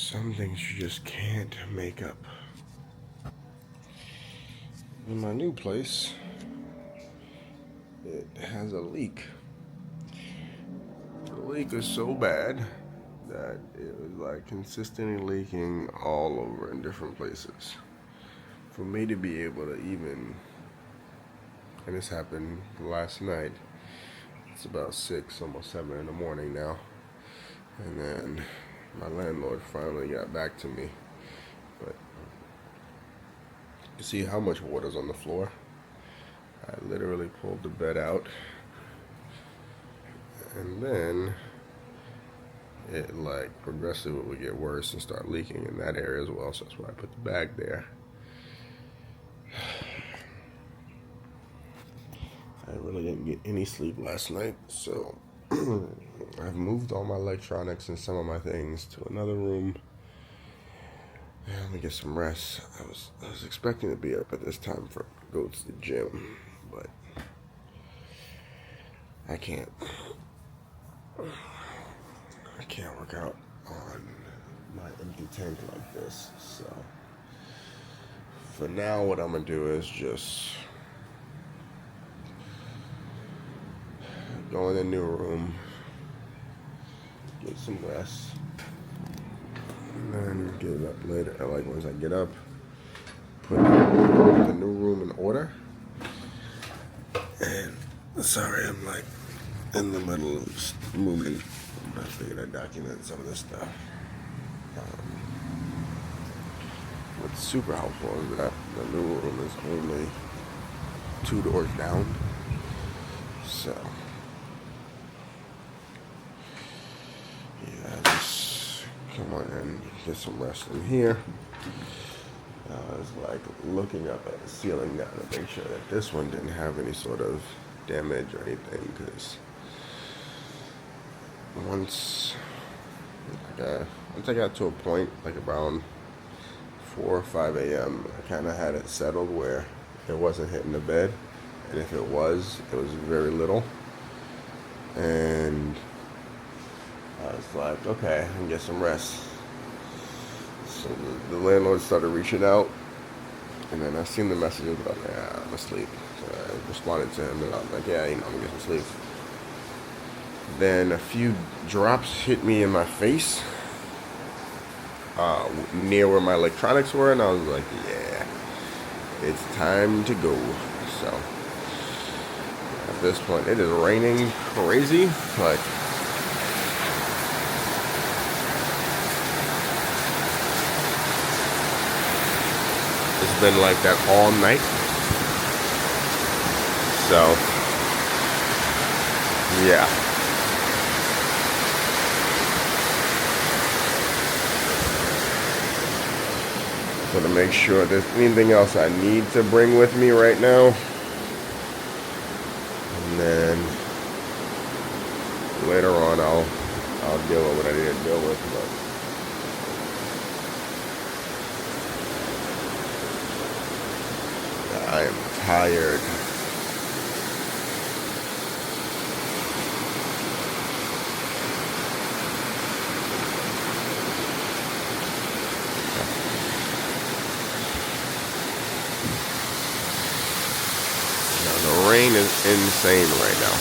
Some things you just can't make up. In my new place, it has a leak. The leak is so bad that it was like consistently leaking all over in different places. For me to be able to even, and this happened last night, it's about 6, almost 7 in the morning now, and then my landlord finally got back to me. But you see how much water's on the floor? I literally pulled the bed out, and then it like progressively would get worse and start leaking in that area as well. So that's why I put the bag there. I really didn't get any sleep last night, so I've moved all my electronics and some of my things to another room. And let me get some rest. I was expecting to be up at this time for go to the gym, but I can't. I can't work out on my empty tank like this. So for now, what I'm gonna do is just go in the new room, get some rest, and then get it up later. Like once I get up, put the new room in order. And sorry, I'm like in the middle of moving. I figured I'd document some of this stuff. What's super helpful is that the new room is only 2 doors down. So yeah, just come on in, get some rest in here. I was like looking up at the ceiling now to make sure that this one didn't have any sort of damage or anything, because once I got to a point like around 4 or 5 a.m., I kind of had it settled where it wasn't hitting the bed, and if it was very little. And I was like, okay, I can get some rest. So the landlord started reaching out, and then I seen the messages, but I'm like, yeah, I'm asleep. So I responded to him, and I was like, yeah, I'm gonna get some sleep. Then a few drops hit me in my face, near where my electronics were, and I was like, yeah, it's time to go. So at this point, it is raining crazy, like it's been like that all night. So yeah. So to make sure there's anything else I need to bring with me right now, and then later on I'll deal with what I need to deal with. But I am tired. The rain is insane right now.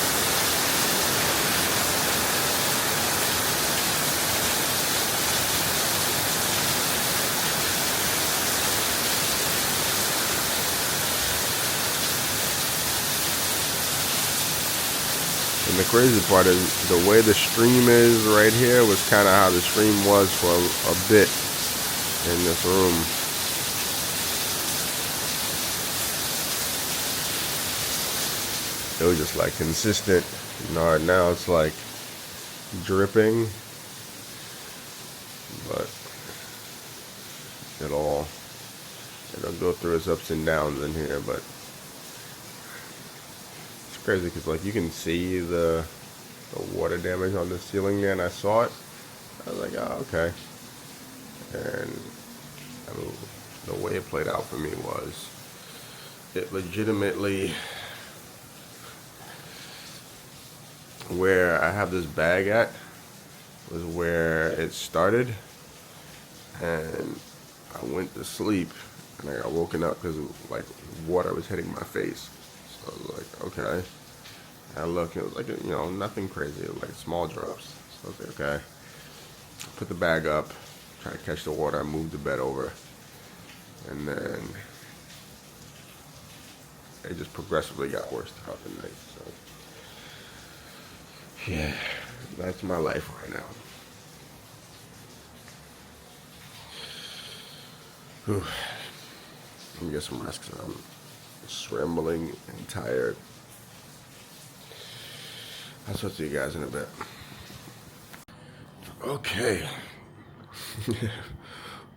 And the crazy part is the way the stream is right here was kind of how the stream was for a bit in this room. It was just like consistent. Now it's like dripping, but it'll go through its ups and downs in here. But it's crazy because like you can see the water damage on the ceiling there, and I saw it. I was like, oh, okay. And the way it played out for me was it legitimately, where I have this bag at was where it started. and I went to sleep, and I got woken up because like water was hitting my face. So I was like, okay. And I looked, and it was like, nothing crazy. It was like small drops. So I was like, okay. Put the bag up, try to catch the water. I moved the bed over, and then it just progressively got worse throughout the night. So yeah, that's my life right now. Whew. Let me get some rest because I'm scrambling and tired. I'll talk to you guys in a bit. Okay.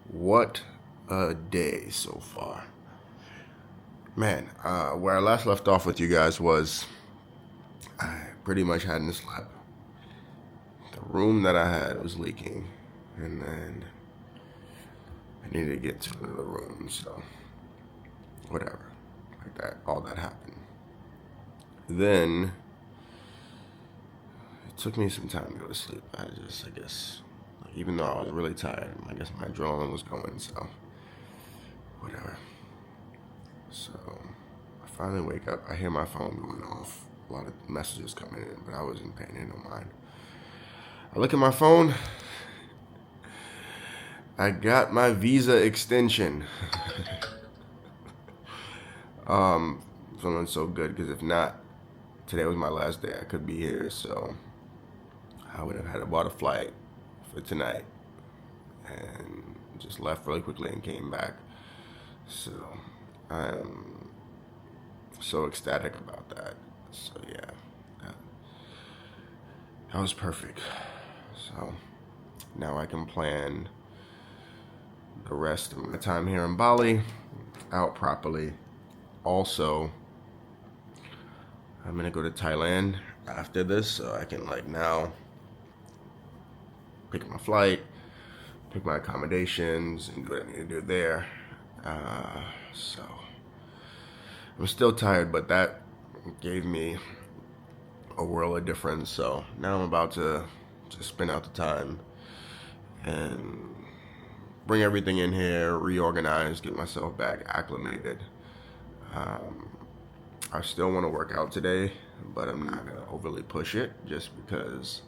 What a day so far. Man, where I last left off with you guys was I pretty much hadn't slept. The room that I had was leaking, and then I needed to get to the room, so whatever. Like that, all that happened. Then it took me some time to go to sleep. I guess, like, even though I was really tired, I guess my adrenaline was going, so whatever. So I finally wake up. I hear my phone going off. A lot of messages coming in, but I wasn't paying no mind. I look at my phone. I got my visa extension. Feeling so good because if not, today was my last day. I could be here, so I would have had to bought a flight for tonight and just left really quickly and came back. So I'm so ecstatic about that. So yeah, that was perfect. So now I can plan the rest of my time here in Bali out properly. Also, I'm gonna go to Thailand after this, so I can like now pick my flight, pick my accommodations, and do what I need to do there. So I'm still tired, but that gave me a world of difference. So now I'm about to just spend out the time and bring everything in here, reorganize, get myself back acclimated. I still want to work out today, but I'm not gonna overly push it just because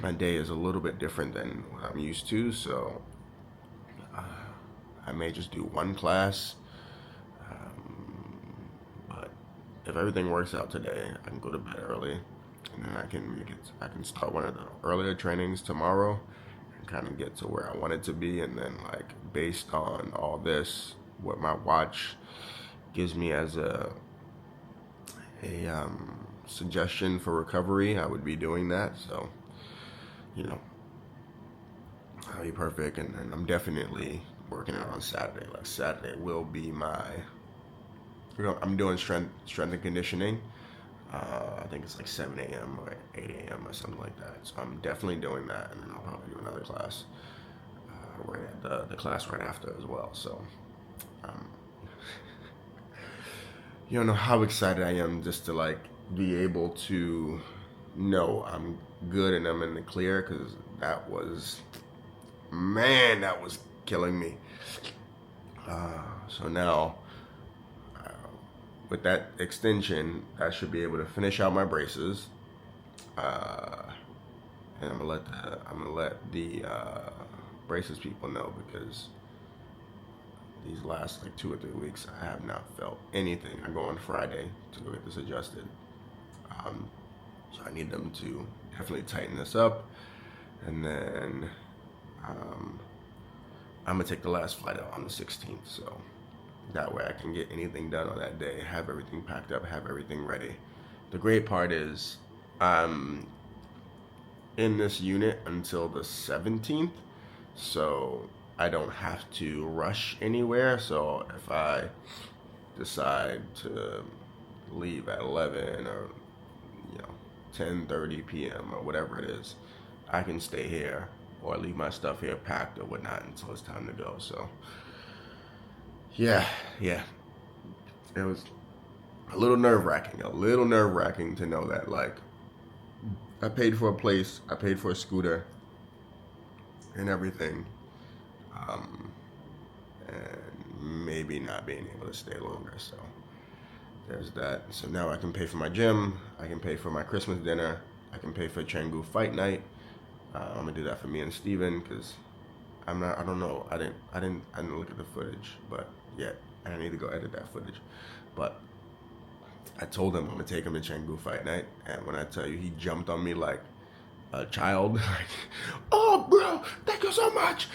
my day is a little bit different than what I'm used to. So I may just do one class, but if everything works out today, I can go to bed early, and then I can start one of the earlier trainings tomorrow, and kind of get to where I want it to be, and then like based on all this, what my watch gives me as a suggestion for recovery, I would be doing that. So, that'll be perfect. And I'm definitely working out on Saturday. Like Saturday will be I'm doing strength and conditioning. I think it's like 7 a.m. or 8 a.m. or something like that. So I'm definitely doing that, and then I'll probably do another class right at the class right after as well. So you don't know how excited I am just to like be able to know I'm good and I'm in the clear, because that was killing me. So now with that extension, I should be able to finish out my braces, and I'm gonna let the braces people know, because these last like 2 or 3 weeks I have not felt anything. I go on Friday to go get this adjusted, so I need them to definitely tighten this up, and then I'm gonna take the last flight out on the 16th, so that way I can get anything done on that day, have everything packed up, have everything ready. The great part is I'm in this unit until the 17th, so I don't have to rush anywhere. So if I decide to leave at 11 or 10:30 p.m. or whatever it is, I can stay here or leave my stuff here packed or whatnot until it's time to go. So yeah, it was a little nerve-wracking to know that, like, I paid for a place, I paid for a scooter, and everything, and maybe not being able to stay longer. So there's that. So now I can pay for my gym, I can pay for my Christmas dinner, I can pay for Canggu fight night. I'm gonna do that for me and Steven, because I don't know. I didn't look at the footage, but yet I need to go edit that footage. But I told him I'm gonna take him to Canggu fight night, and when I tell you, he jumped on me like a child, like, "Oh, bro, thank you so much."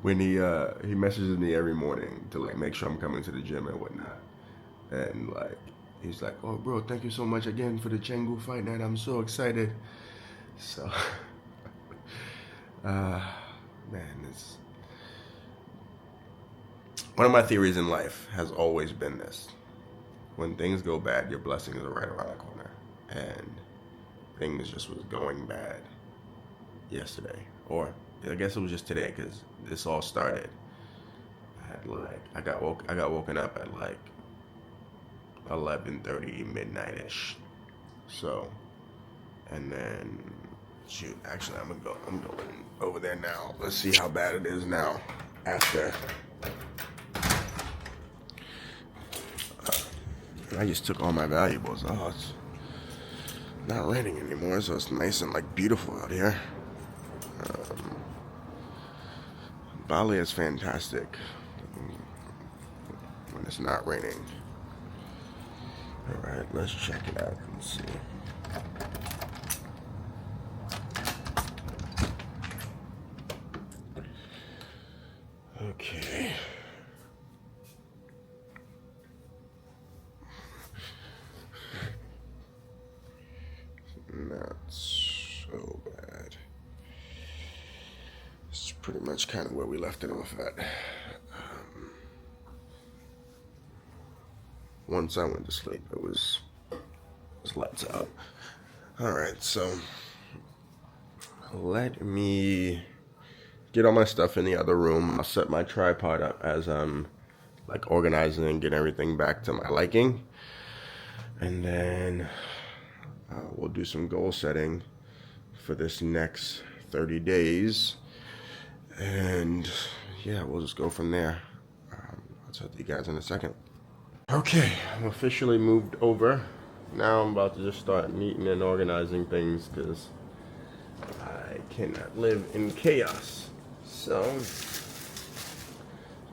When he messages me every morning to like make sure I'm coming to the gym and whatnot, and like he's like, "Oh, bro, thank you so much again for the Canggu fight night. I'm so excited." So, man, it's one of my theories in life has always been this: when things go bad, your blessings are right around the corner, and things just was going bad yesterday, or I guess it was just today, because this all started at like I got woken up at like 11:30 midnight-ish. So, and then shoot, actually I'm going over there now. Let's see how bad it is now after. I just took all my valuables. Oh, it's not raining anymore, so it's nice and like beautiful out here. Bali is fantastic when it's not raining. All right, let's check it out and see. Okay. Not so bad. It's pretty much kind of where we left it off at. Once I went to sleep, it was lights out. All right, so let me get all my stuff in the other room. I'll set my tripod up as I'm like organizing and getting everything back to my liking, and then we'll do some goal setting for this next 30 days, and yeah, we'll just go from there. I'll talk to you guys in a second. Okay, I'm officially moved over. Now I'm about to just start neating and organizing things, because I cannot live in chaos. So,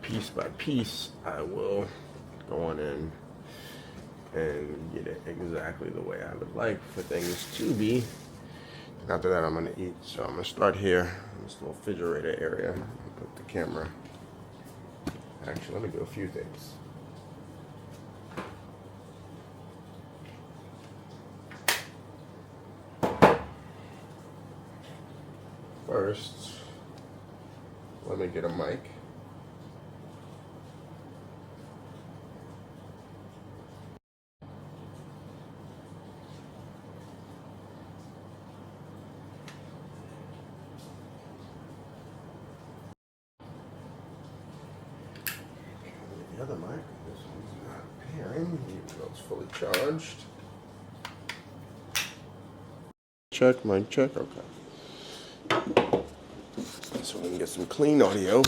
piece by piece, I will go on in and get it exactly the way I would like for things to be. After that, I'm gonna eat. So I'm gonna start here in this little refrigerator area. Put the camera. Actually, let me do a few things. First, let me get a mic. The other mic, this one's not pairing, even though it's fully charged. Check, mic check, okay. So we can get some clean audio.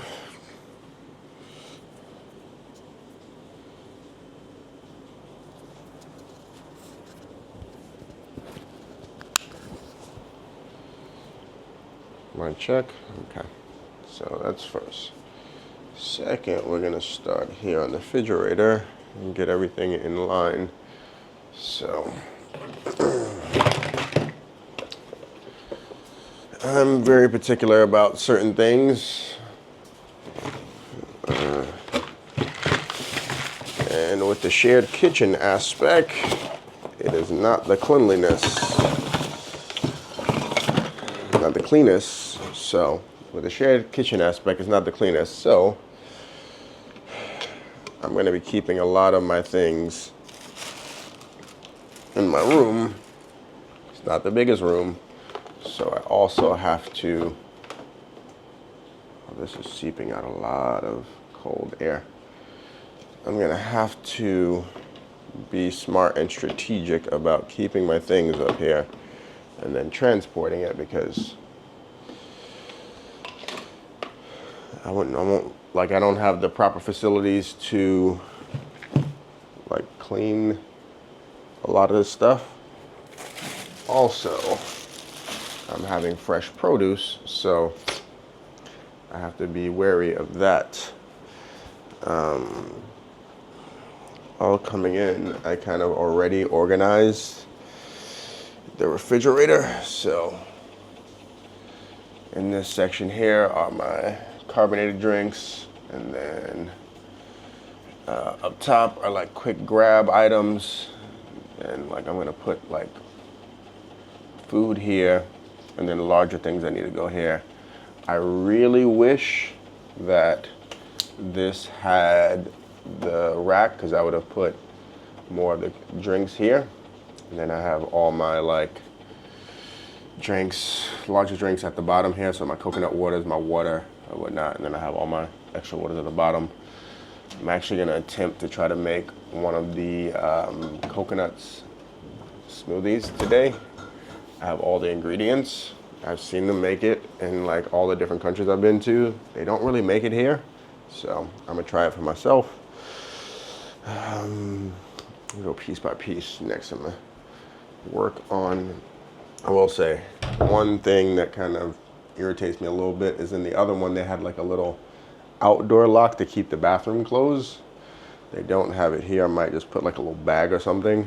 Mic check, okay. So that's first. Second, we're gonna start here on the refrigerator and get everything in line. So I'm very particular about certain things, and with the shared kitchen aspect, it is not the cleanliness, not the cleanest. So with the shared kitchen aspect, it's not the cleanest. So I'm going to be keeping a lot of my things in my room. It's not the biggest room. So I also have to, oh, this is seeping out a lot of cold air. I'm gonna have to be smart and strategic about keeping my things up here and then transporting it, because I won't, like, I don't have the proper facilities to like clean a lot of this stuff. Also, I'm having fresh produce, so I have to be wary of that. All coming in, I kind of already organized the refrigerator. So in this section here are my carbonated drinks, and then up top are like quick grab items, and like I'm gonna put like food here, and then larger things that need to go here. I really wish that this had the rack, because I would have put more of the drinks here, and then I have all my like drinks, larger drinks at the bottom here. So my coconut waters, my water or whatnot, and then I have all my extra waters at the bottom. I'm actually gonna attempt to try to make one of the coconuts smoothies today. I have all the ingredients. I've seen them make it in like all the different countries I've been to. They don't really make it here, so I'm gonna try it for myself. Go piece by piece. Next, I'm gonna work on, I will say, one thing that kind of irritates me a little bit is in the other one, they had like a little outdoor lock to keep the bathroom closed. They don't have it here. I might just put like a little bag or something,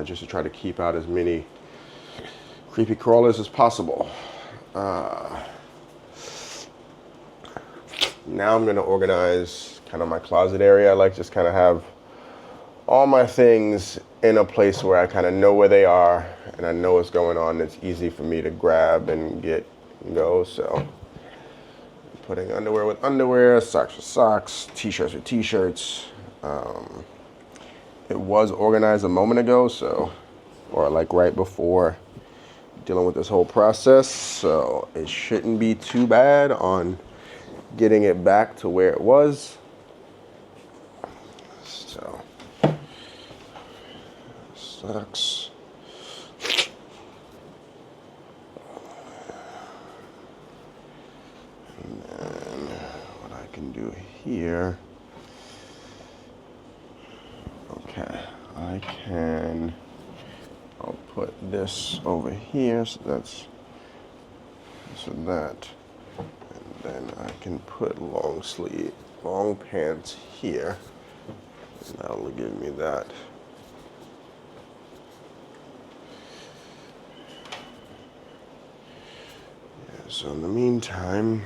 just to try to keep out as many creepy crawlers as possible. Now I'm gonna organize kind of my closet area. I like just kind of have all my things in a place where I kind of know where they are and I know what's going on. It's easy for me to grab and get and go. So putting underwear with underwear, socks with socks, t-shirts with t-shirts. It was organized a moment ago, so, or like right before dealing with this whole process, so it shouldn't be too bad on getting it back to where it was. So socks. And then what I can do here, okay, I'll put this over here, so that's this and that, and then I can put long pants here, and that'll give me that. So in the meantime,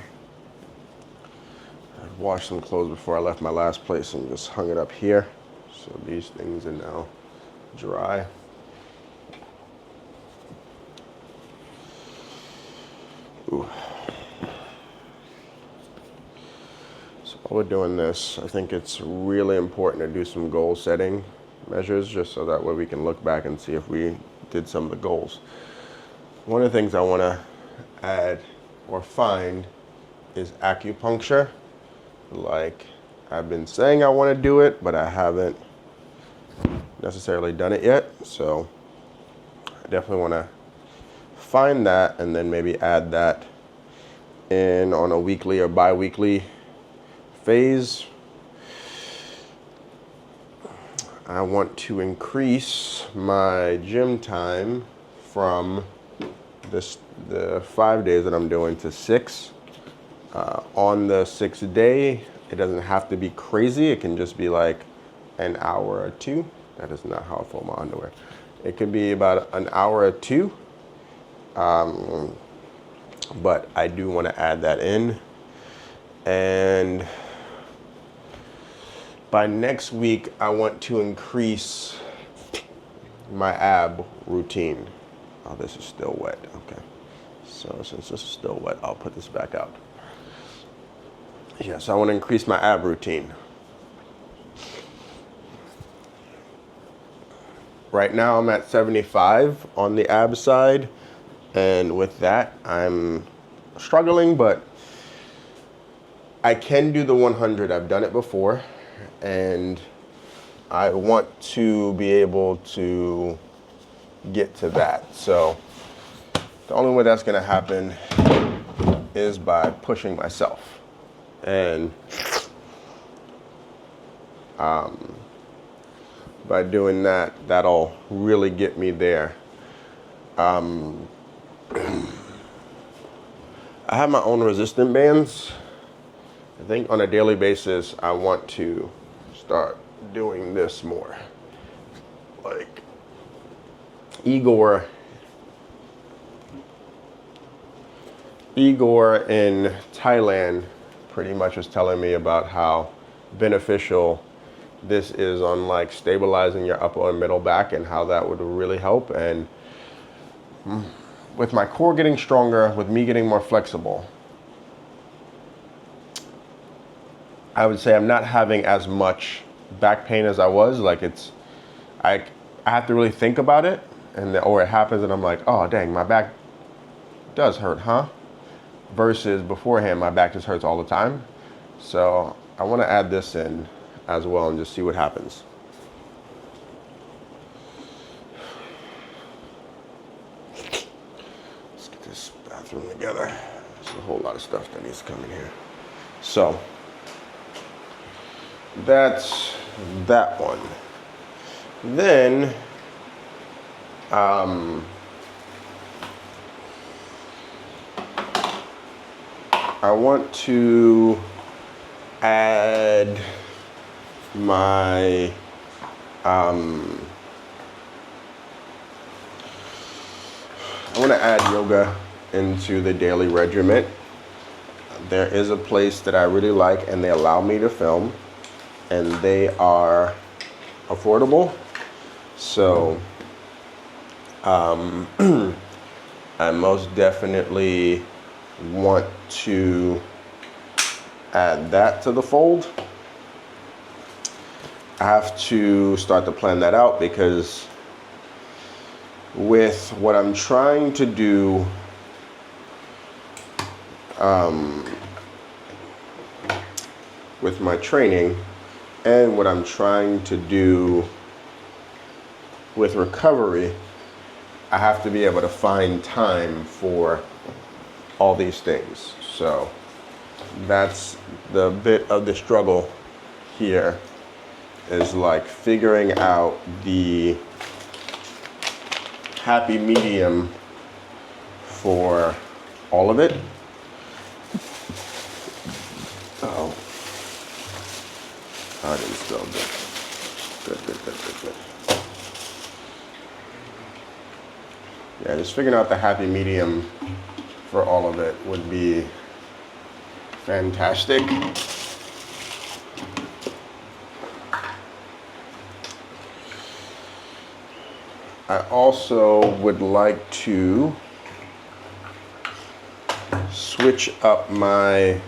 I've washed some clothes before I left my last place and just hung it up here. So these things are now dry. Ooh. So while we're doing this, I think it's really important to do some goal setting measures, just so that way we can look back and see if we did some of the goals. One of the things I want to add or find is acupuncture. Like, I've been saying I want to do it, but I haven't necessarily done it yet. So I definitely want to find that and then maybe add that in on a weekly or bi-weekly phase. I want to increase my gym time from the 5 days that I'm doing to 6. On the 6th day, it doesn't have to be crazy. It can just be like an hour or two. That is not how I fold my underwear. It could be about an hour or two. But I do want to add that in. And by next week, I want to increase my ab routine. Oh, this is still wet. Okay. So since this is still wet, I'll put this back out. Yeah, so I want to increase my ab routine. Right now I'm at 75 on the ab side, and with that I'm struggling, but I can do the 100. I've done it before, and I want to be able to get to that. So the only way that's going to happen is by pushing myself And by doing that, that'll really get me there. I have my own resistant bands. I think on a daily basis, I want to start doing this more. Like Igor in Thailand pretty much was telling me about how beneficial this is on like stabilizing your upper and middle back, and how that would really help. And with my core getting stronger, with me getting more flexible, I would say I'm not having as much back pain as I was. Like I have to really think about it, or it happens and I'm like, oh dang, my back does hurt, huh? Versus beforehand, my back just hurts all the time. So I want to add this in as well and just see what happens. Let's get this bathroom together. There's a whole lot of stuff that needs to come in here. So that's that one. Then I want to add my I want to add yoga into the daily regimen. There is a place that I really like and they allow me to film, and they are affordable. So I most definitely want to add that to the fold. I have to start to plan that out, because with what I'm trying to do with my training and what I'm trying to do with recovery, I have to be able to find time for all these things. So that's the bit of the struggle here, is like figuring out the happy medium for all of it. Oh, I didn't spill good. Good. Yeah, just figuring out the happy medium for all of it would be fantastic. I also would like to switch up my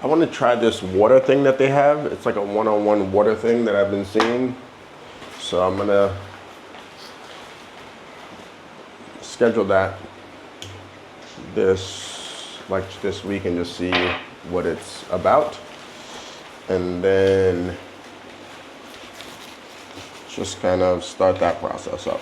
I want to try this water thing that they have. It's like a one-on-one water thing that I've been seeing. So I'm gonna schedule that this week and just see what it's about, and then just kind of start that process up.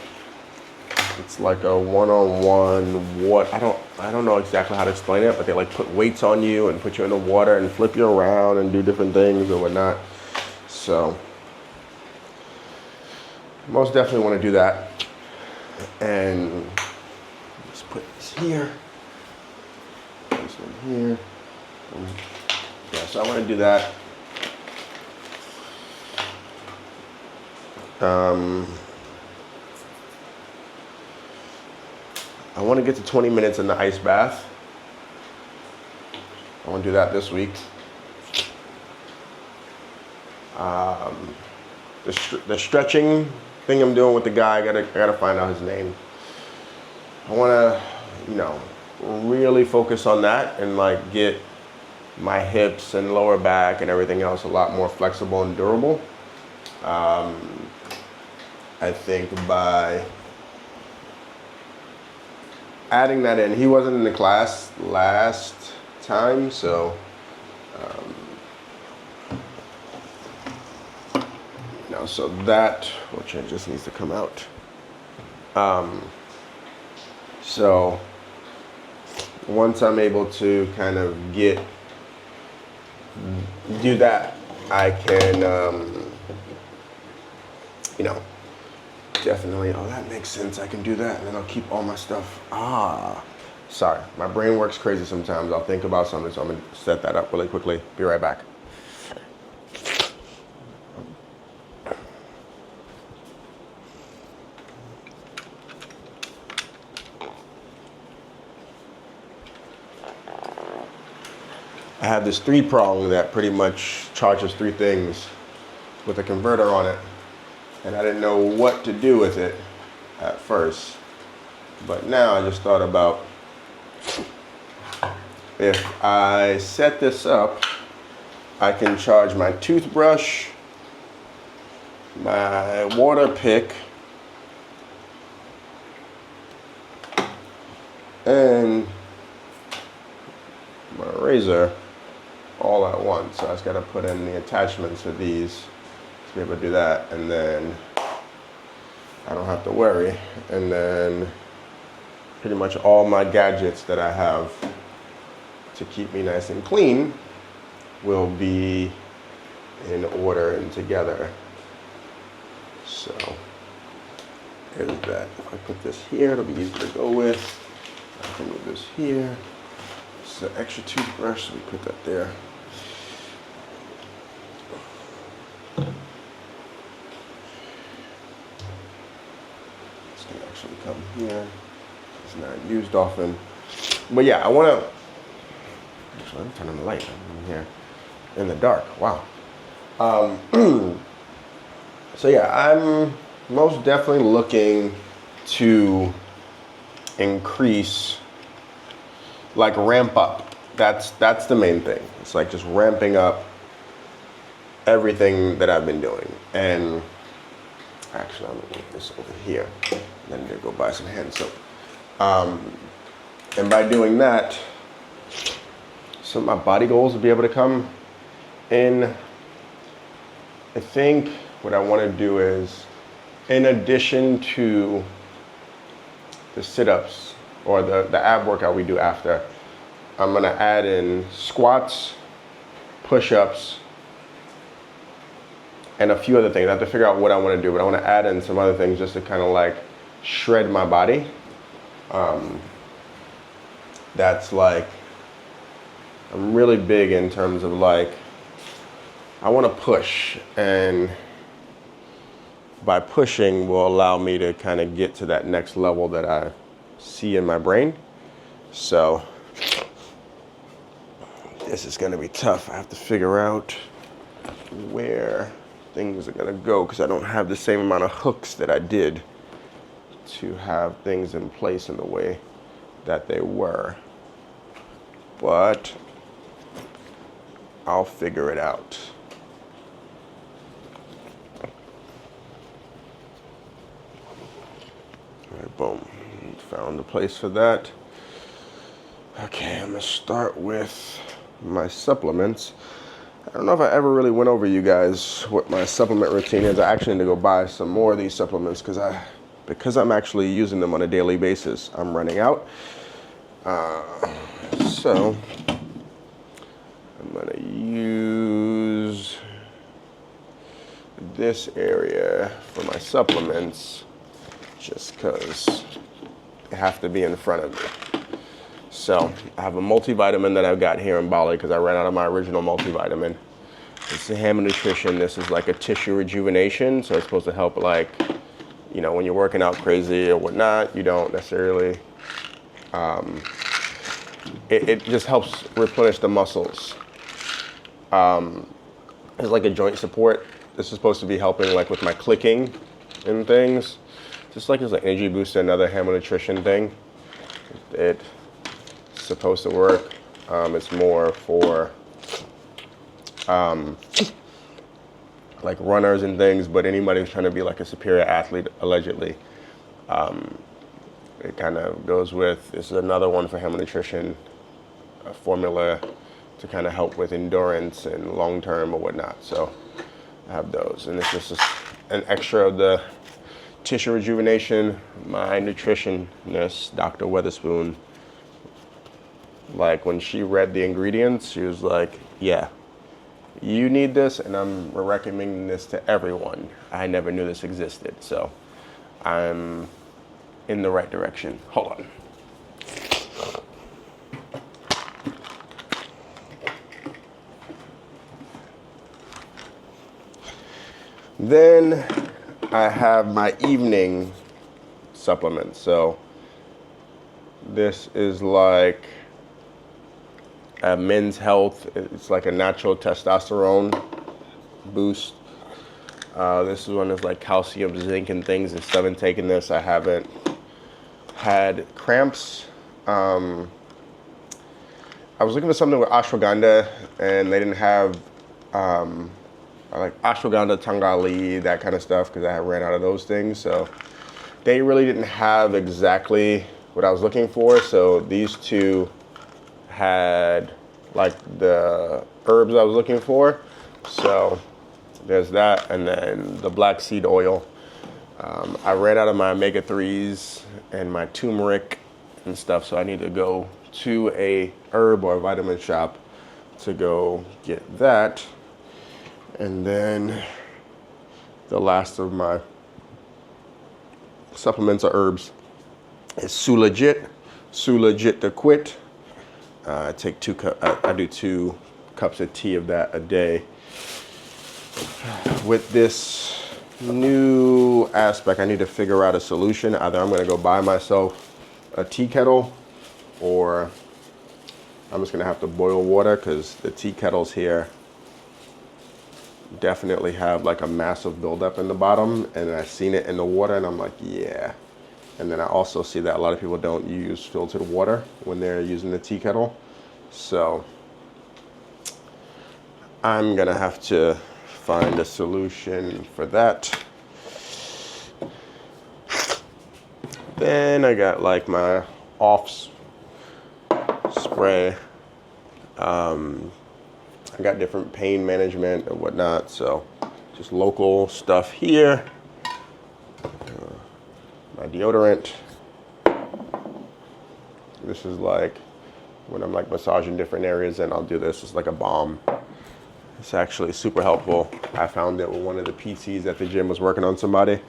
It's like a one-on-one what I don't know exactly how to explain it, but they like put weights on you and put you in the water and flip you around and do different things or whatnot. So most definitely want to do that. And let's put this here. This one here. Yeah, so I want to do that. I want to get to 20 minutes in the ice bath. I want to do that this week. The stretching thing I'm doing with the guy, I gotta find out his name. I want to, really focus on that and like get my hips and lower back and everything else a lot more flexible and durable. I think by adding that in. He wasn't in the class last time, so so that, which it just needs to come out. So once I'm able to kind of do that, I can, definitely, oh, that makes sense. I can do that, and then I'll keep all my stuff. Sorry, my brain works crazy sometimes. I'll think about something, so I'm gonna set that up really quickly. Be right back. I have this 3-prong that pretty much charges 3 things with a converter on it. And I didn't know what to do with it at first. But now I just thought about, if I set this up, I can charge my toothbrush, my water pick, and my razor all at once. So I just gotta put in the attachments for these to be able to do that, and then I don't have to worry. And then pretty much all my gadgets that I have to keep me nice and clean will be in order and together. So there's that. If I put this here, it'll be easy to go with. I can move this here. This is an extra toothbrush, so we put that there. This can actually come here. It's not used often. But yeah, I want to, actually, I'm turning the light on here in the dark. Wow. So yeah, I'm most definitely looking to increase, like ramp up. That's the main thing. It's like just ramping up everything that I've been doing. And actually, I'm gonna leave this over here. Then I'm gonna go buy some hand soap. And by doing that, some of my body goals will be able to come in. I think what I want to do is, in addition to the sit-ups or the ab workout we do after, I'm gonna add in squats, push-ups, and a few other things. I have to figure out what I want to do, but I want to add in some other things just to kind of like shred my body. That's like, I'm really big in terms of like, I want to push, and by pushing will allow me to kind of get to that next level that I see in my brain. So this is going to be tough. I have to figure out where things are going to go, because I don't have the same amount of hooks that I did to have things in place in the way that they were. But I'll figure it out. All right, boom. Found the place for that. Okay, I'm gonna start with my supplements. I don't know if I ever really went over you guys what my supplement routine is. I actually need to go buy some more of these supplements because I'm actually using them on a daily basis. I'm running out. So I'm gonna use this area for my supplements just because they have to be in front of me. So I have a multivitamin that I've got here in Bali because I ran out of my original multivitamin. It's a Ham Nutrition. This is like a tissue rejuvenation. So it's supposed to help, like, you know, when you're working out crazy or whatnot, you don't necessarily, it just helps replenish the muscles. It's like a joint support. This is supposed to be helping like with my clicking and things. Just like it's an energy booster, another Ham Nutrition thing. It's supposed to work. It's more for like runners and things, but anybody who's trying to be like a superior athlete, allegedly. It kind of goes with, this is another one for Hammer Nutrition, a formula to kind of help with endurance and long term or whatnot. So I have those, and it's just an extra of the tissue rejuvenation. My nutritionist, Dr. Weatherspoon, like when she read the ingredients, she was like, yeah, you need this, and I'm recommending this to everyone. I never knew this existed, so I'm in the right direction. Hold on. Then I have my evening supplements. So this is like a Men's Health. It's like a natural testosterone boost. This one is like calcium, zinc, and things. And stuff. I've been taking this. I haven't had cramps. I was looking for something with ashwagandha, and they didn't have like ashwagandha, tangali, that kind of stuff, because I ran out of those things. So they really didn't have exactly what I was looking for. So these two had like the herbs I was looking for. So there's that, and then the black seed oil. I ran out of my omega-3s and my turmeric and stuff, so I need to go to a herb or a vitamin shop to go get that. And then the last of my supplements or herbs is Sulajit to quit. I take I do 2 cups of tea of that a day. With this new aspect, I need to figure out a solution. Either I'm going to go buy myself a tea kettle, or I'm just going to have to boil water, because the tea kettles here definitely have like a massive buildup in the bottom, and I've seen it in the water, and I'm like, yeah. And then I also see that a lot of people don't use filtered water when they're using the tea kettle. So I'm gonna have to find a solution for that. Then I got like my offs spray. I got different pain management and whatnot, so just local stuff here. My deodorant. This is like when I'm like massaging different areas, and I'll do this. It's like a balm. It's actually super helpful. I found it with one of the PTs at the gym was working on somebody,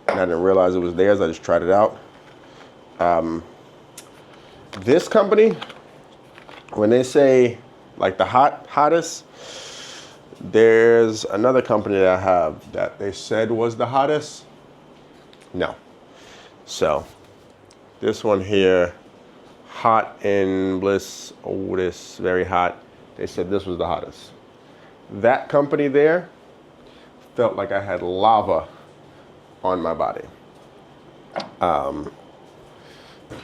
and I didn't realize it was theirs. I just tried it out. This company, when they say like the hottest, there's another company that I have that they said was the hottest. No. So this one here, Hot in Bliss Otis, very hot. They said this was the hottest. That company there felt like I had lava on my body.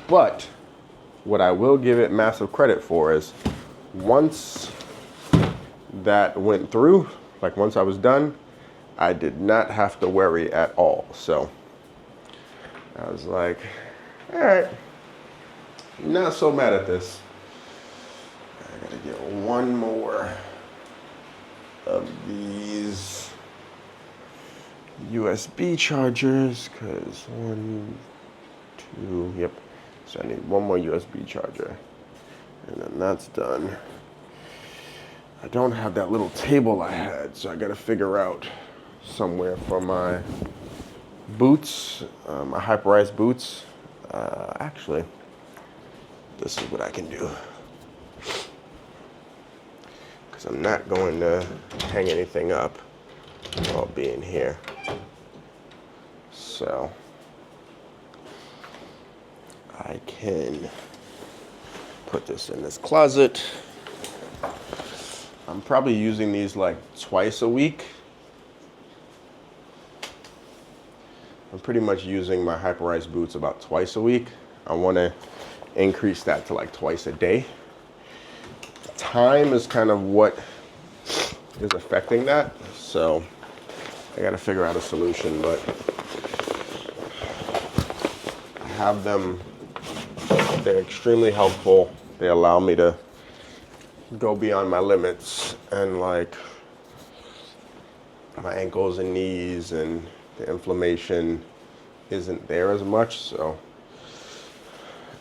But what I will give it massive credit for is once that went through, like once I was done, I did not have to worry at all. So I was like, all right, not so mad at this. I gotta get one more of these USB chargers, because 1, 2, yep. So I need one more USB charger, and then that's done. I don't have that little table I had, so I gotta figure out somewhere for my boots, my Hyperice boots. Actually, this is what I can do, because I'm not going to hang anything up while being here. So I can put this in this closet. I'm probably using these like twice a week. I'm pretty much using my Hyperice boots about twice a week. I want to increase that to like twice a day. Time is kind of what is affecting that, so I got to figure out a solution, but I have them They're extremely helpful. They allow me to go beyond my limits, and like my ankles and knees and the inflammation isn't there as much. So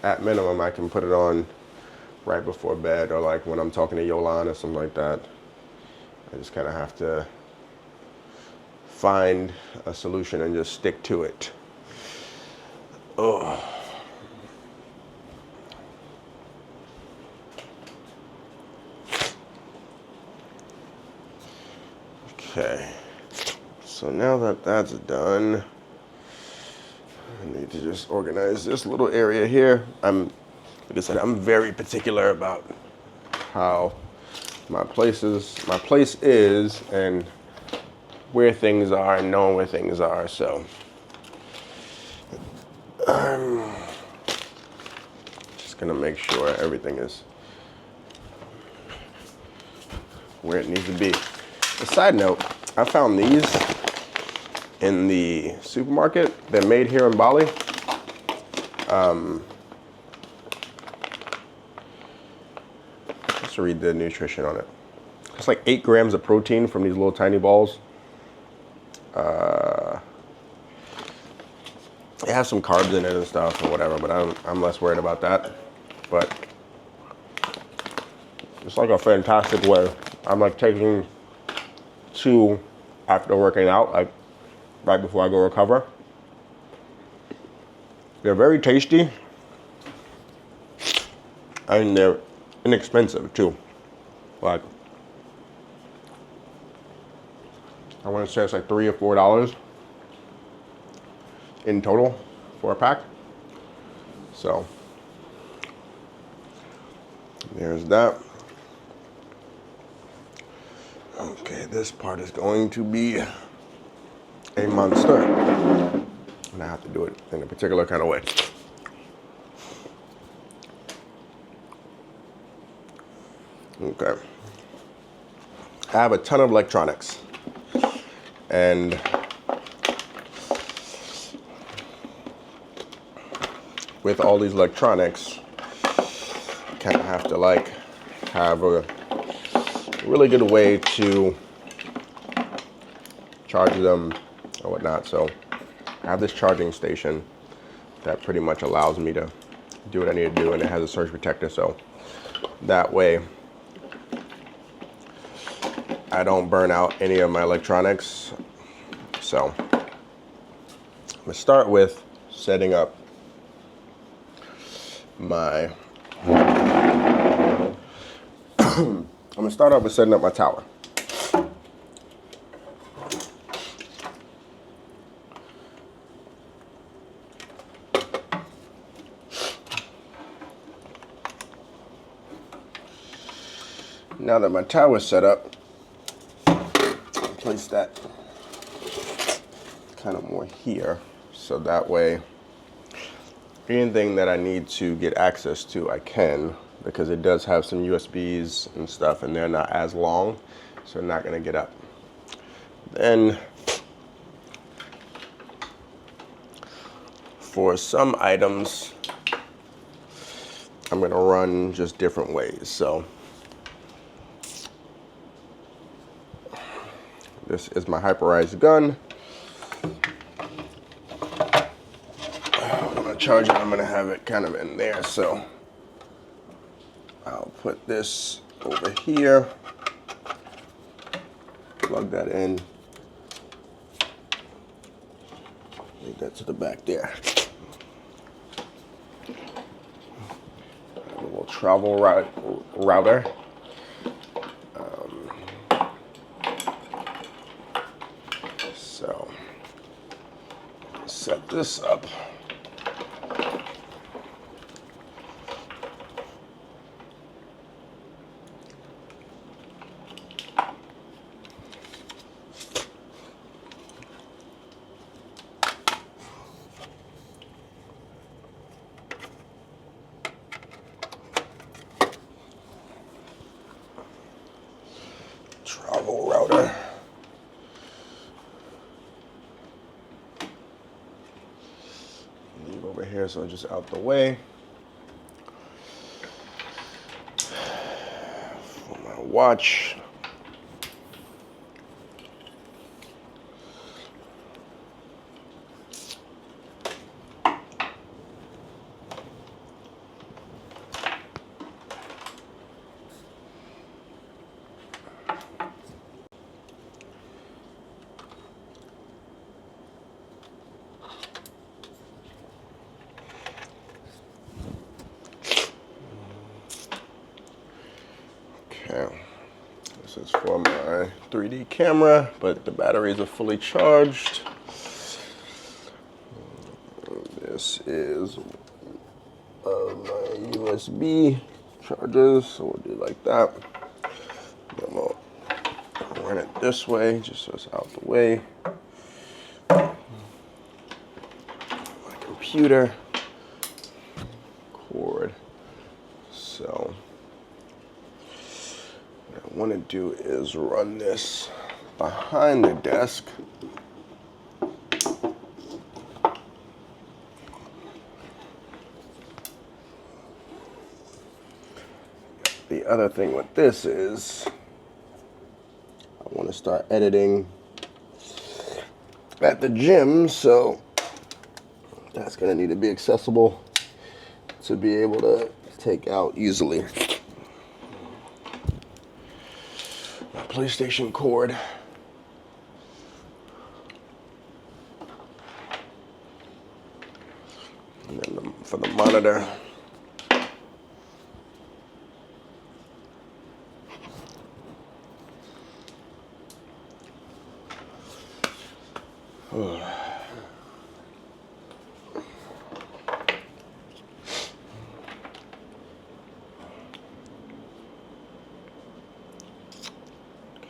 at minimum, I can put it on right before bed, or like when I'm talking to Yolan or something like that. I just kind of have to find a solution and just stick to it. Oh. Okay. So now that that's done, I need to just organize this little area here. Like I said, I'm very particular about how my place is and where things are and knowing where things are. So I'm just gonna make sure everything is where it needs to be. A side note, I found these in the supermarket. They're made here in Bali. Let's read the nutrition on it. It's like 8 grams of protein from these little tiny balls. It has some carbs in it and stuff or whatever, but I'm less worried about that. But it's like a fantastic way. I'm like taking 2 after working out, like right before I go recover. They're very tasty, and they're inexpensive too. Like, I want to say it's like $3 or $4 in total for a pack. So there's that. Okay, this part is going to be a monster, and I have to do it in a particular kind of way. Okay. I have a ton of electronics, and with all these electronics, I kind of have to like have a really good way to charge them or whatnot. So I have this charging station that pretty much allows me to do what I need to do, and it has a surge protector, so that way I don't burn out any of my electronics. So I'm gonna start with setting up my I'm gonna start off with setting up my tower. Now that my tower is set up, place that kind of more here, so that way anything that I need to get access to, I can, because it does have some USBs and stuff, and they're not as long, so they're not gonna get up. Then for some items, I'm gonna run just different ways. So this is my hyperized gun. I'm gonna charge it, I'm gonna have it kind of in there, so I'll put this over here, plug that in, leave that to the back there. A little travel router. So set this up. Travel router. Leave over here so it's just out the way. watch. Okay, this is for my 3D camera, but the batteries are fully charged. This is my USB chargers, so we'll do like that. Then we'll run it this way, just so it's out the way. My computer cord. So what I want to do is run this behind the desk. The other thing with this is I want to start editing at the gym, so that's going to need to be accessible to be able to take out easily. My PlayStation cord. And then for the monitor.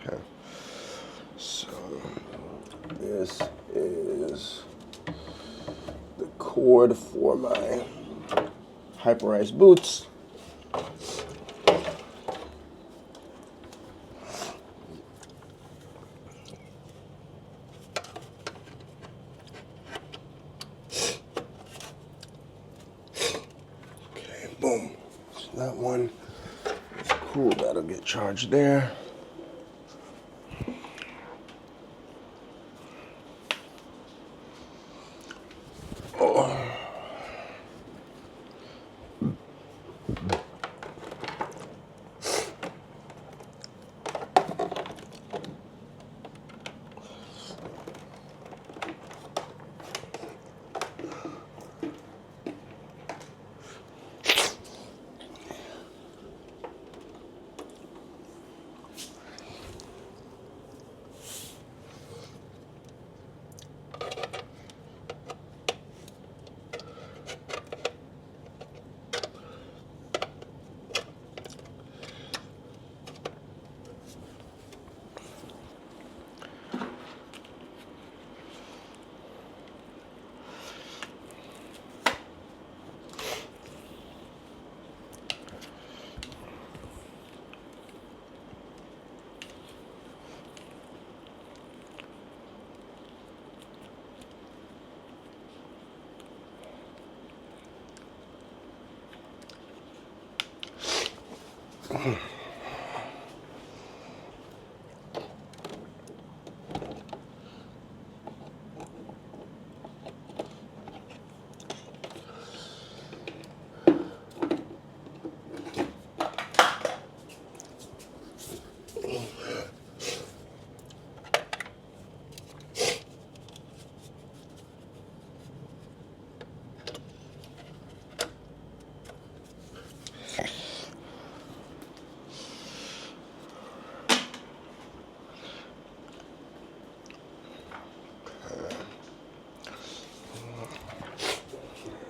Okay, so this is the cord for my Hyperice boots. Okay, boom. So that one is cool. That'll get charged there.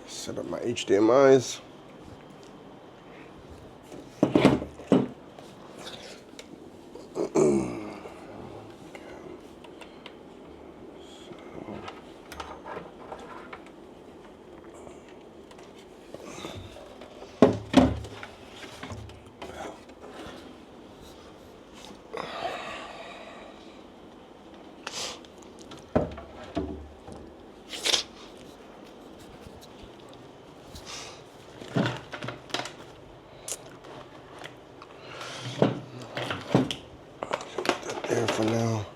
Set up my HDMIs. there for now.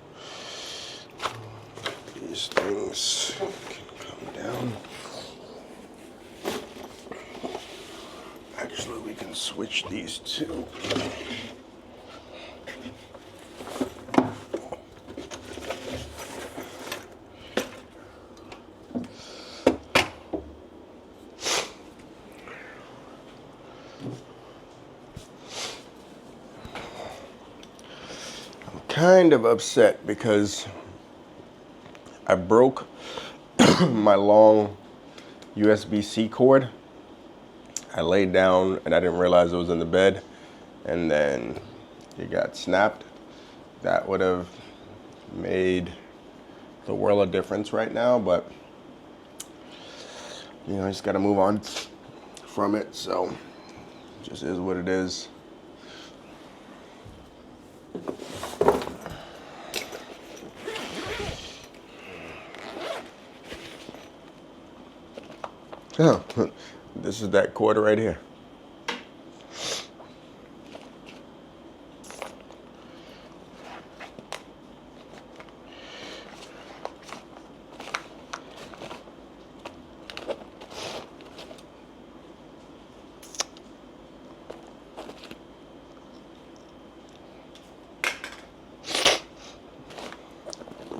These things can come down. Actually, we can switch these two. Kind of upset because I broke my long USB-C cord. I laid down and I didn't realize it was in the bed, and then it got snapped. That would have made the world of difference right now, but you know, I just got to move on from it, so it just is what it is. Oh, this is that cord right here.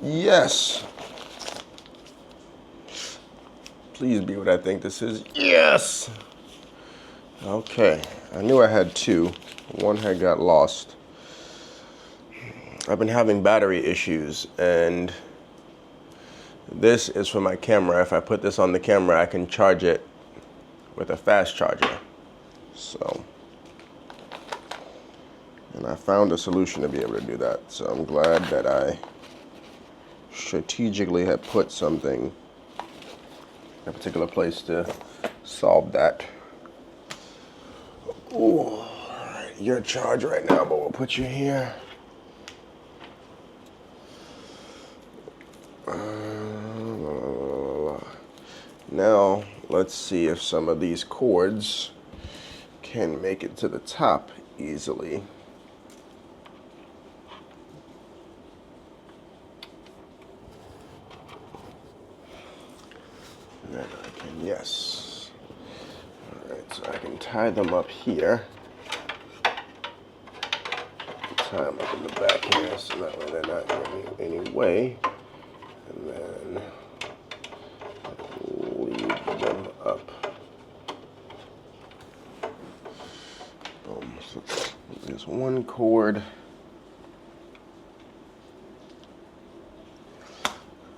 Yes. Please be what I think this is. Yes. Okay. I knew I had two. One had got lost. I've been having battery issues, and this is for my camera. If I put this on the camera, I can charge it with a fast charger. So, and I found a solution to be able to do that. So I'm glad that I strategically had put something in a particular place to solve that. Ooh, alright, you're charged right now, but we'll put you here. Now, let's see if some of these cords can make it to the top easily. And then I can, yes. Alright, so I can tie them up here. Tie them up in the back here so that way they're not in any way. And then leave them up. Boom. So there's one cord.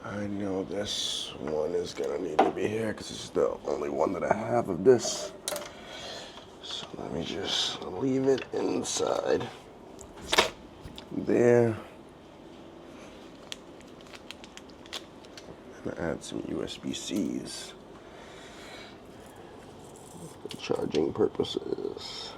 I know this one is gonna need to be here because it's the only one that I have of this. So let me just leave it inside there. And add some USB-Cs for charging purposes.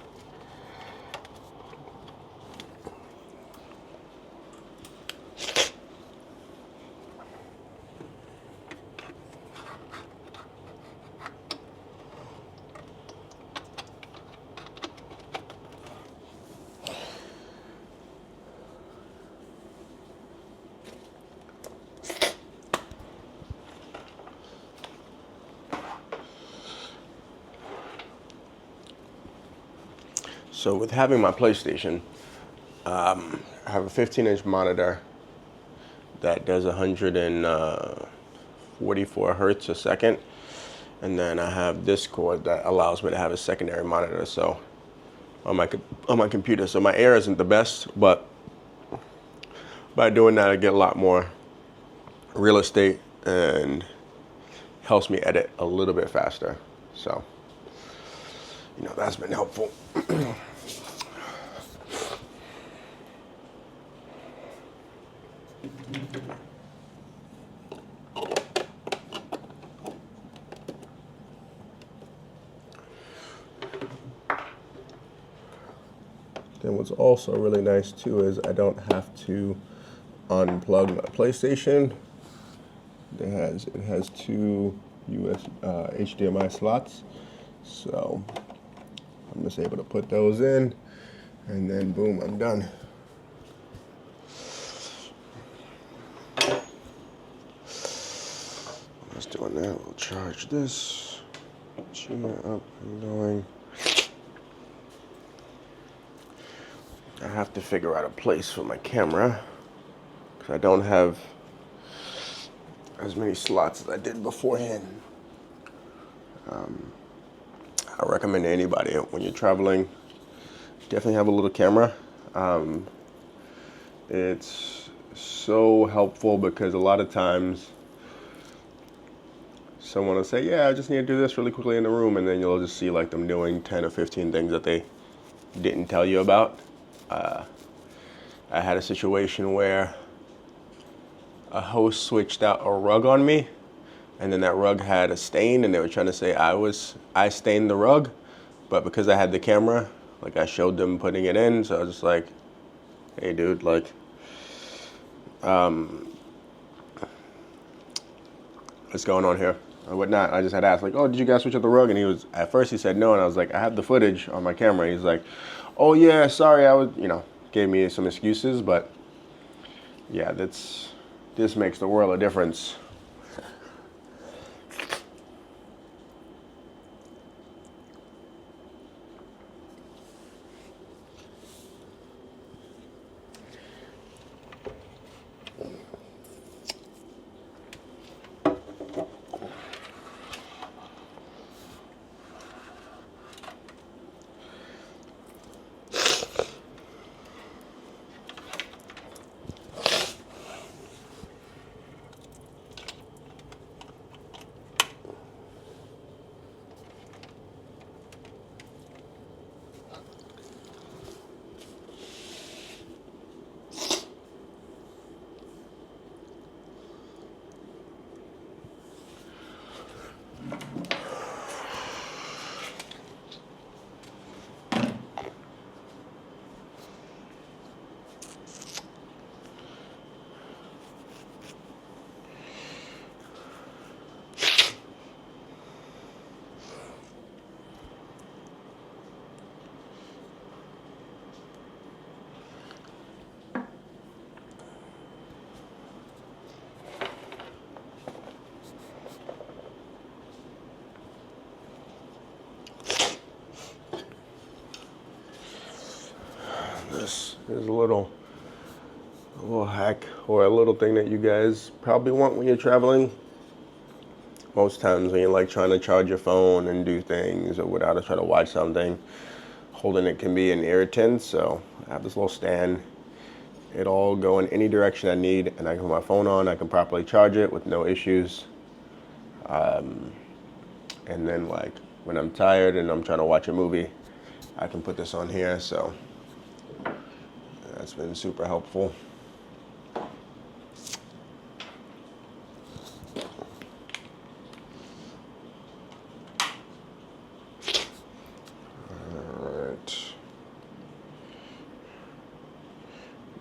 So with having my PlayStation, I have a 15-inch monitor that does 144 hertz a second. And then I have this cord that allows me to have a secondary monitor so on my computer. So my air isn't the best, but by doing that I get a lot more real estate and helps me edit a little bit faster. So, you know, that's been helpful. Then what's also really nice too is I don't have to unplug my PlayStation. It has two HDMI slots, so I'm just able to put those in, and then boom, I'm done. charge this. Chair up and going. I have to figure out a place for my camera because I don't have as many slots as I did beforehand. I recommend to anybody when you're traveling, definitely have a little camera. It's so helpful because a lot of times someone will say, yeah, I just need to do this really quickly in the room, and then you'll just see like them doing 10 or 15 things that they didn't tell you about. I had a situation where a host switched out a rug on me, and then that rug had a stain, and they were trying to say I stained the rug, but because I had the camera, like I showed them putting it in, so I was just like, hey dude, like, what's going on here? Or whatnot. I just had asked, like, oh, did you guys switch out the rug? And at first he said no, and I was like, I have the footage on my camera. He's like, oh yeah, sorry, gave me some excuses, but yeah, this makes the world a difference. This is a little hack or a little thing that you guys probably want when you're traveling. Most times when you're like trying to charge your phone and do things or without try to watch something, holding it can be an irritant. So I have this little stand. It'll go in any direction I need, and I can put my phone on. I can properly charge it with no issues. And then like when I'm tired and I'm trying to watch a movie, I can put this on here. So that's been super helpful. Alright.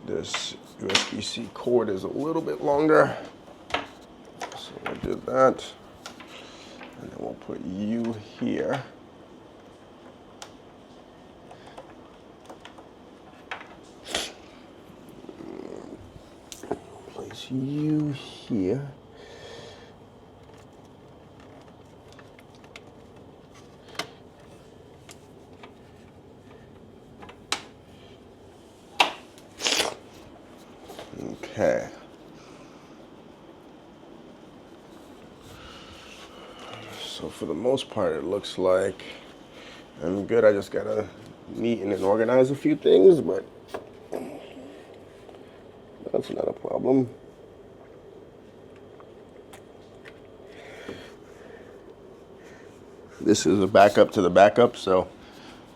This USB-C cord is a little bit longer. So I did that. And then we'll put you here. Place you here. Okay. So for the most part, it looks like I'm good. I just gotta neaten and organize a few things, but that's not a problem. This is a backup to the backup, so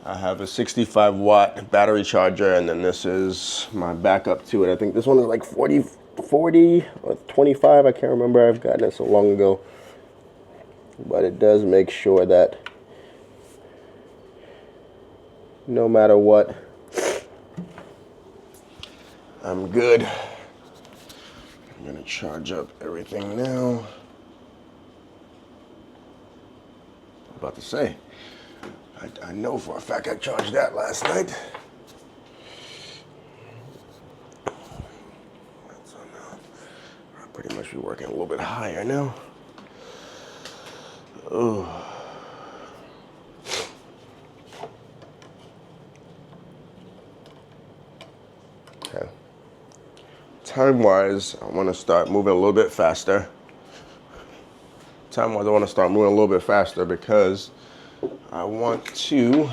I have a 65-watt battery charger, and then this is my backup to it. I think this one is like 40 or 25. I can't remember. I've gotten it so long ago. But it does make sure that no matter what, I'm good. I'm gonna charge up everything now. I'm about to say, I know for a fact I charged that last night. So now I'll pretty much be working a little bit higher now. Ugh. Okay. Time-wise, I want to start moving a little bit faster. Time-wise, I want to start moving a little bit faster because I want to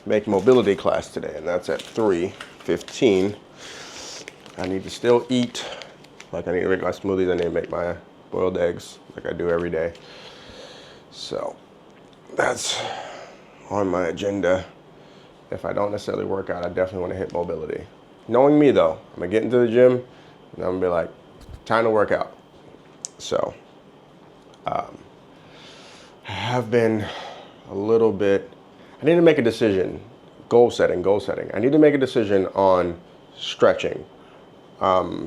make mobility class today, and that's at 3:15. I need to still eat. Like, I need to make my smoothies, I need to make my boiled eggs like I do every day. So that's on my agenda. If I don't necessarily work out, I definitely want to hit mobility. Knowing me though, I'm gonna get into the gym and I'm gonna be like, time to work out. So I have been a little bit, I need to make a decision. Goal setting. I need to make a decision on stretching. I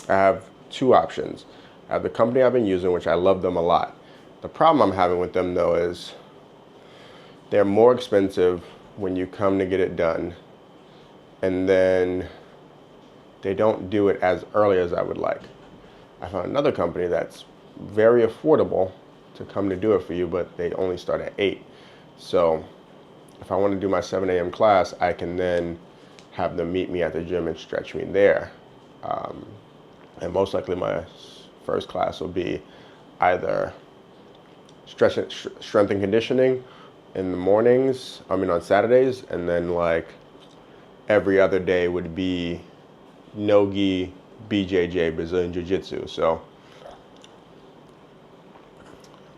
have two options. I have the company I've been using, which I love them a lot. The problem I'm having with them though is they're more expensive when you come to get it done, and then they don't do it as early as I would like. I found another company that's very affordable to come to do it for you, but they only start at 8. So if I want to do my 7 a.m. class, I can then have them meet me at the gym and stretch me there. And most likely my first class will be either strength and conditioning in the mornings, on Saturdays, and then like every other day would be no-gi, BJJ, Brazilian Jiu-Jitsu. So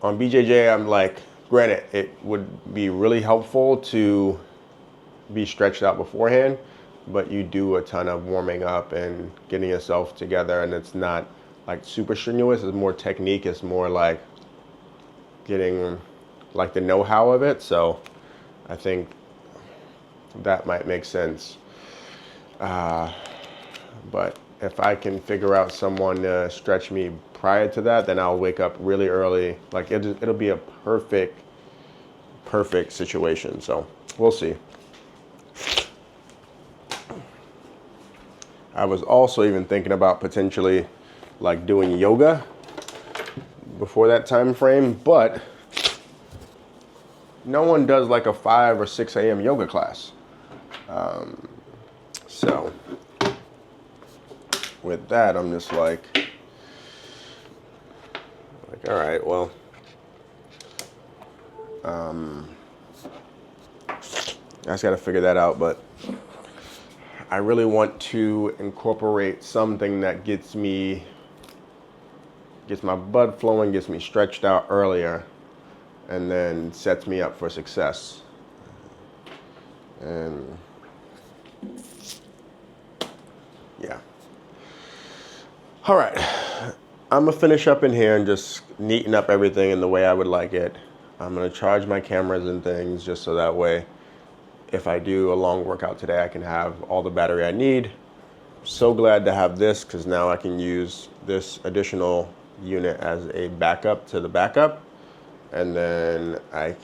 on BJJ, I'm like, granted, it would be really helpful to be stretched out beforehand, but you do a ton of warming up and getting yourself together, and it's not like super strenuous. It's more technique. It's more like getting like the know-how of it. So I think that might make sense. But if I can figure out someone to stretch me prior to that, then I'll wake up really early. Like it'll be a perfect situation. So we'll see. I was also even thinking about potentially like doing yoga before that time frame, but no one does like a 5 or 6 a.m. yoga class. So with that, I'm just like, all right, well, I just got to figure that out, but I really want to incorporate something that gets my blood flowing, gets me stretched out earlier, and then sets me up for success. And yeah. All right, I'm gonna finish up in here and just neaten up everything in the way I would like it. I'm gonna charge my cameras and things just so that way if I do a long workout today, I can have all the battery I need. So glad to have this, because now I can use this additional unit as a backup to the backup. And then I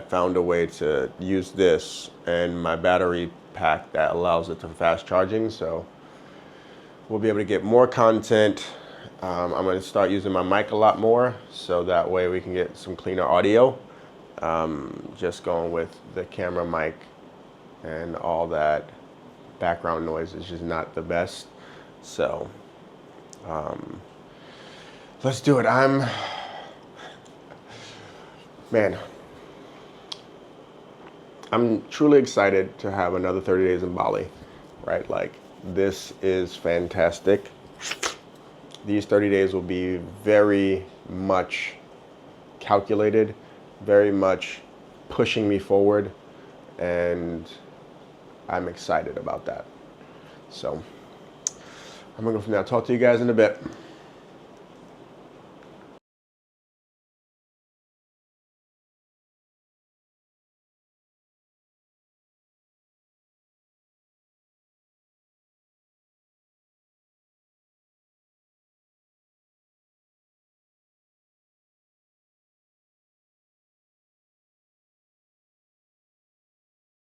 found a way to use this and my battery pack that allows it to fast charging. So we'll be able to get more content. I'm going to start using my mic a lot more, so that way we can get some cleaner audio. Just going with the camera mic and all that background noise is just not the best. So let's do it. I'm truly excited to have another 30 days in Bali, right? Like, this is fantastic. These 30 days will be very much calculated, very much pushing me forward, and I'm excited about that. So I'm gonna go from there. I'll talk to you guys in a bit.